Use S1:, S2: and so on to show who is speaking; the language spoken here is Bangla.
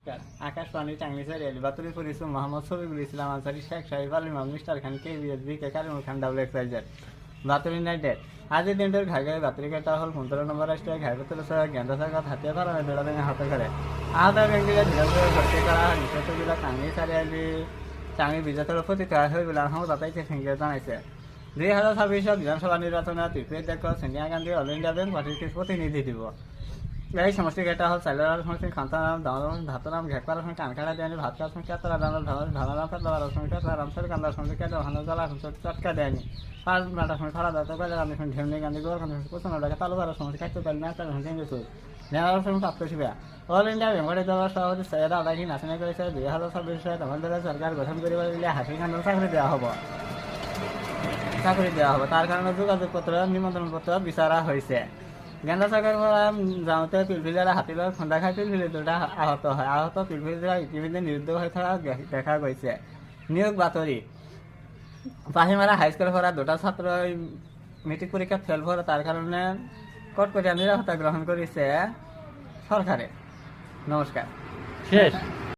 S1: আকাশবাণী টাঙ্গিসের এলিবাতুরি পরিচয় মোহাম্মদ শফিকুল ইসলাম আনসারি শেখ সাহেব আলী মিস্টার খান KBSB কে কারিমুল খান WXYZ বাতুরি নাইটেড আজির দিনটার ঘাইগাই বাতুরি কেটা হল 15 নম্বর রাষ্ট্রীয় ঘাইবাতুল গেন্দ্র সরকার হাতিয়া পারা বেড়া ভেঙে হাতে করে আহত ব্যক্তিকে ধীরে ভর্তি করা নিষেধগুলা টাঙ্গি চারিয়ালি টাঙ্গি বিজেতার প্রতি হয়ে বলে আহমদ আতাইছে সিংহে জানাইছে 2026 বিধানসভা নির্বাচনে তৃতীয় অধ্যক্ষ Sonia Gandhi all India bank পার্টির প্রতিনিধি দিব এই সমষ্টি কেটা হল চাইলার সমষ্টি খান্তারাম দামরাম ধাতরাম ঘেকপার সমষ্টি কানখাড়া দেয়নি ভাতকার সমষ্টি কেতরা দামরাম ধানারাম পেতলার সমষ্টি রামসর কান্দার সমষ্টি কেটে হানো জ্বালা সমষ্টি চটকা দেয়নি পাঁচ মাটা সময় খরা দাঁত কাজে আমি সময় ঢেমনি গান্ধী গোর কান্দি কোথাও টাকা তালু করার সমষ্টি কাটতে পারি না তার সময় চেঞ্জ করছি নেওয়ার সময় প্রাপ্তশিবা অল ইন্ডিয়া বেঙ্গলি দলের সভাপতি সৈয়দ আলাহি নাচনা করেছে 2026 সালে আমাদের সরকার গঠন করিবার দিলে হাসি খানের চাকরি দেওয়া হবে তার কারণে যোগাযোগপত্র নিমন্ত্রণপত্র বিচারা হয়েছে গেন্দ্র সরকার যাওঁতে পিলপিলার হাতীলৈ খুন্দা খাই পিলপিলি দুটা আহত হয় আহত পিলপিলিরা ইতিমধ্যে নিরুদ্যোগ হয়ে থাকা দেখা গৈছে নিয়োগ বাতৰি পাহিমারা হাইস্কুল পৰা দুটা ছাত্র মেট্রিক পরীক্ষা ফেল করে তার কারণে কটকটীয়া নিরাপত্তা গ্রহণ করেছে সরকারে। নমস্কার।
S2: শেষ।